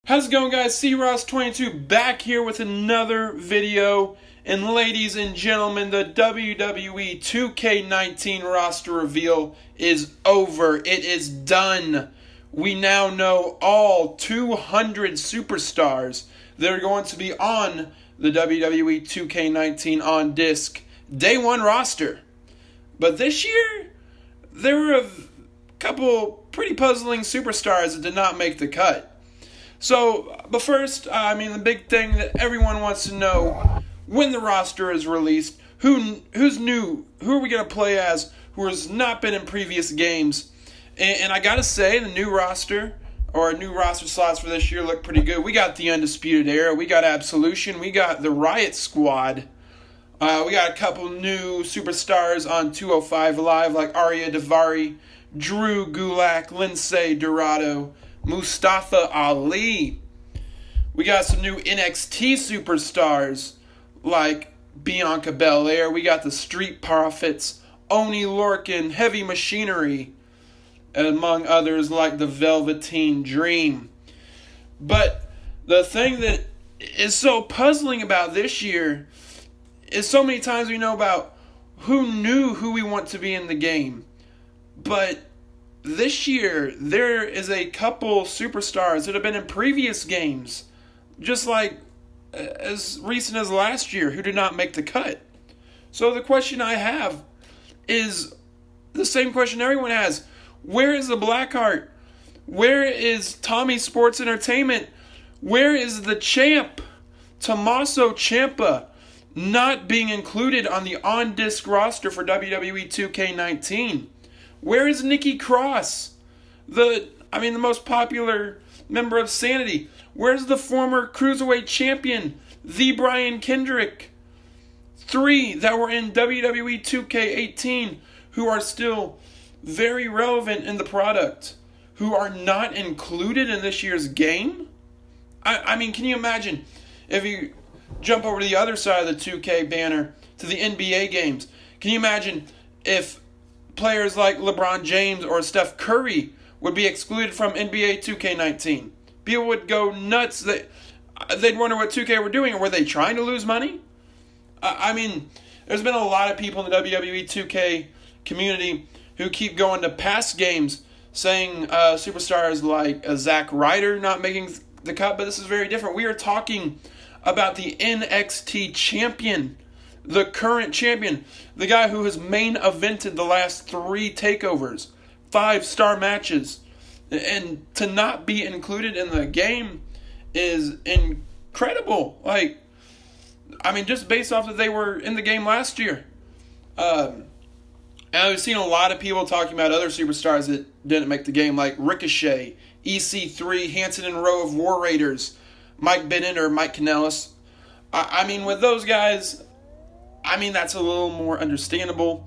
How's it going, guys? CRoss22 back here with another video. And ladies and gentlemen, the WWE 2K19 roster reveal is over. It is done. We now know all 200 superstars that are going to be on the WWE 2K19 on disc day one roster. But this year, there were a couple pretty puzzling superstars that did not make the cut. So, but first, the big thing that everyone wants to know, when the roster is released, who's new, who are we going to play as, who has not been in previous games. And I got to say, the new roster, or new roster slots for this year look pretty good. We got the Undisputed Era, we got Absolution, we got the Riot Squad. We got a couple new superstars on 205 Live, like Arya Daivari, Drew Gulak, Lince Dorado, Mustafa Ali. We got some new NXT superstars like Bianca Belair. We got the Street Profits, Oni Lorcan, Heavy Machinery, among others like the Velveteen Dream. But the thing that is so puzzling about this year is so many times we know about who knew who we want to be in the game. But this year, there is a couple superstars that have been in previous games, just like as recent as last year, who did not make the cut. So the question I have is the same question everyone has. Where is the Blackheart? Where is Tommy Sports Entertainment? Where is the champ, Tommaso Ciampa, not being included on the on-disc roster for WWE 2K19? Where is Nikki Cross, the most popular member of Sanity? Where's the former Cruiserweight champion, the Brian Kendrick? 3 that were in WWE 2K18 who are still very relevant in the product, who are not included in this year's game? Can you imagine if you jump over to the other side of the 2K banner to the NBA games? Can you imagine if players like LeBron James or Steph Curry would be excluded from NBA 2K19? People would go nuts. They'd wonder what 2K were doing. Were they trying to lose money? There's been a lot of people in the WWE 2K community who keep going to past games saying superstars like Zack Ryder not making the cut, but this is very different. We are talking about the NXT champion, the current champion, the guy who has main evented the last 3 takeovers, 5-star matches, and to not be included in the game is incredible. Just based off that they were in the game last year. And I've seen a lot of people talking about other superstars that didn't make the game, like Ricochet, EC3, Hanson and Rowe of War Raiders, Mike Bennett or Mike Kanellis. With those guys, that's a little more understandable.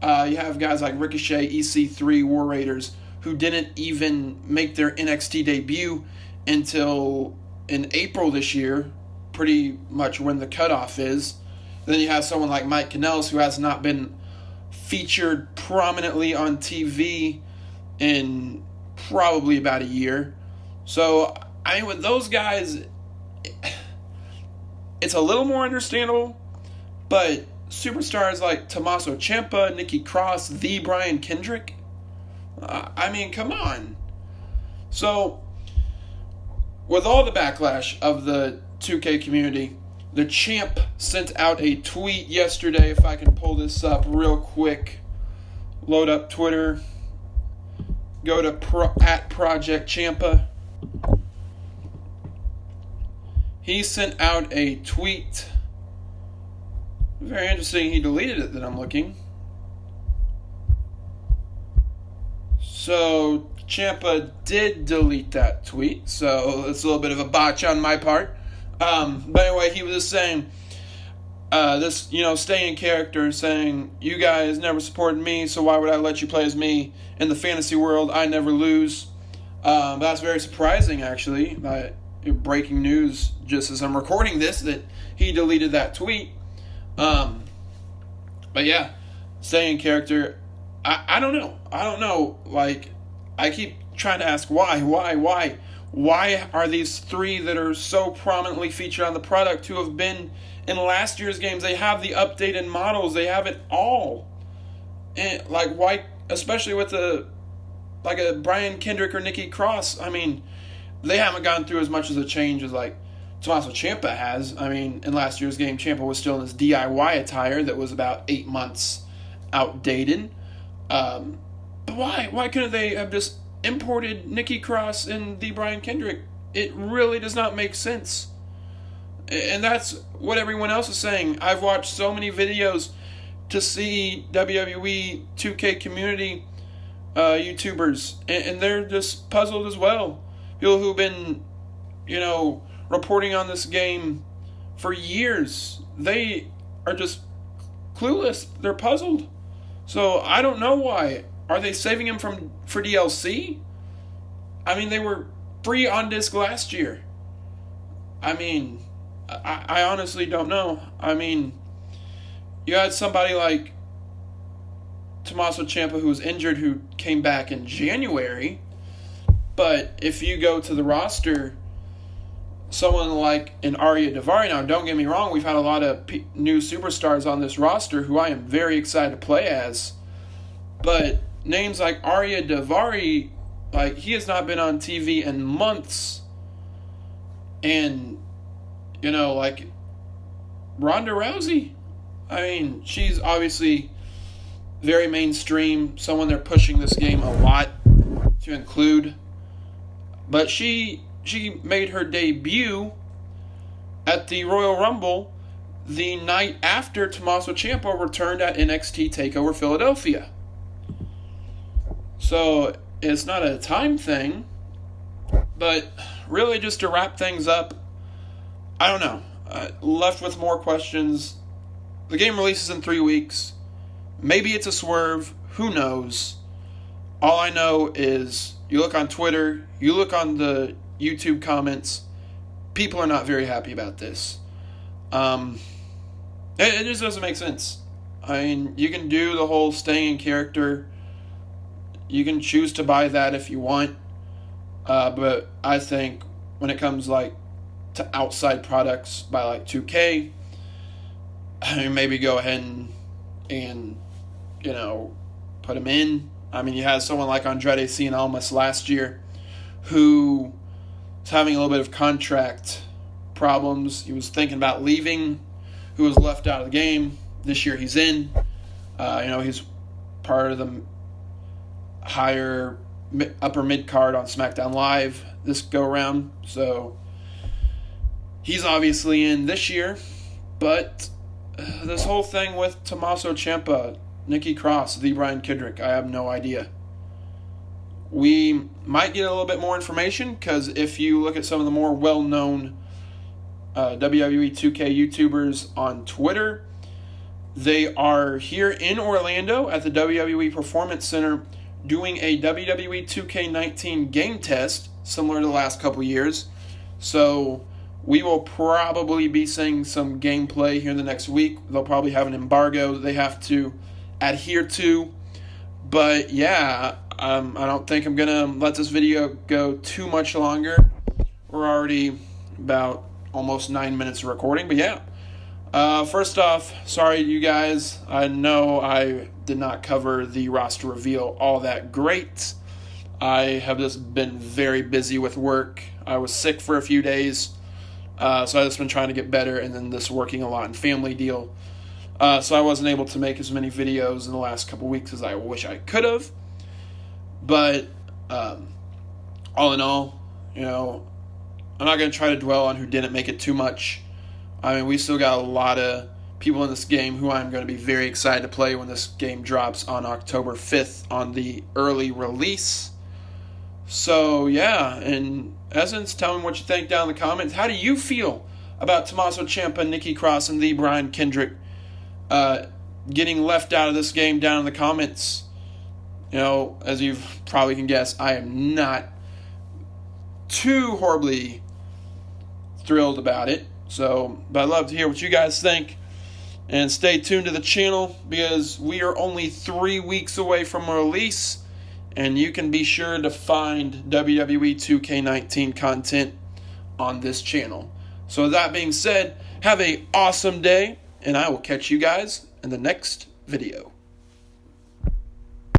You have guys like Ricochet, EC3, War Raiders, who didn't even make their NXT debut until in April this year, pretty much when the cutoff is. Then you have someone like Mike Kanellis, who has not been featured prominently on TV in probably about a year. So, with those guys, it's a little more understandable. But superstars like Tommaso Ciampa, Nikki Cross, the Brian Kendrick, come on. So, with all the backlash of the 2K community, the champ sent out a tweet yesterday. If I can pull this up real quick, load up Twitter, go to at Project Ciampa. He sent out a tweet. Very interesting. He deleted it that I'm looking. So Ciampa did delete that tweet. So it's a little bit of a botch on my part. But anyway, he was just saying stay in character, saying, you guys never supported me, so why would I let you play as me? In the fantasy world, I never lose. That's very surprising, actually. Breaking news, just as I'm recording this, that he deleted that tweet. But yeah, stay in character. I don't know. I keep trying to ask why Why are these three that are so prominently featured on the product who have been in last year's games? They have the updated models. They have it all. And like, why, especially with a Brian Kendrick or Nikki Cross, I mean, they haven't gone through as much as a change as like Tommaso Ciampa has. I mean, in last year's game, Ciampa was still in his DIY attire that was about 8 months outdated. But why couldn't they have just imported Nikki Cross and the Brian Kendrick? It really does not make sense. And that's what everyone else is saying. I've watched so many videos to see WWE 2K community YouTubers, and they're just puzzled as well. People who've been, reporting on this game for years, they are just clueless. They're puzzled. So I don't know why. Are they saving him for DLC? I mean, they were free on disc last year. I mean, I honestly don't know. I mean, you had somebody like Tommaso Ciampa who was injured who came back in January. But if you go to the roster, someone like an Arya Daivari, now don't get me wrong, we've had a lot of new superstars on this roster who I am very excited to play as. But names like Arya Daivari, like, he has not been on TV in months. And, like Ronda Rousey, I mean, she's obviously very mainstream, someone they're pushing this game a lot to include. But she made her debut at the Royal Rumble the night after Tommaso Ciampa returned at NXT TakeOver Philadelphia. So it's not a time thing, but really just to wrap things up, I don't know. Left with more questions. The game releases in 3 weeks. Maybe it's a swerve. Who knows? All I know is you look on Twitter, you look on the YouTube comments, people are not very happy about this. It just doesn't make sense. I mean, you can do the whole staying in character. You can choose to buy that if you want. But I think when it comes like to outside products by like 2K, I mean, maybe go ahead and put them in. I mean, you had someone like Andrade Cien Almas last year who was having a little bit of contract problems. He was thinking about leaving, who was left out of the game. This year he's in. He's part of the higher upper mid card on SmackDown Live this go around. So he's obviously in this year. But this whole thing with Tommaso Ciampa, Nikki Cross, the Brian Kendrick, I have no idea. We might get a little bit more information because if you look at some of the more well-known WWE 2K YouTubers on Twitter, they are here in Orlando at the WWE Performance Center doing a WWE 2K19 game test, similar to the last couple years. So we will probably be seeing some gameplay here in the next week. They'll probably have an embargo they have to adhere to. But yeah, I don't think I'm going to let this video go too much longer. We're already about almost 9 minutes of recording. But yeah, first off, sorry you guys. I know I did not cover the roster reveal all that great. I have just been very busy with work. I was sick for a few days. So I've just been trying to get better, and then this working a lot and family deal. So I wasn't able to make as many videos in the last couple weeks as I wish I could have. But all in all, I'm not going to try to dwell on who didn't make it too much. I mean, we still got a lot of people in this game who I'm going to be very excited to play when this game drops on October 5th on the early release. So, yeah, in essence, tell me what you think down in the comments. How do you feel about Tommaso Ciampa, Nikki Cross, and the Brian Kendrick getting left out of this game down in the comments? As you probably can guess, I am not too horribly thrilled about it. But I'd love to hear what you guys think. And stay tuned to the channel because we are only 3 weeks away from release. and you can be sure to find WWE 2K19 content on this channel. So that being said, have an awesome day, and I will catch you guys in the next video.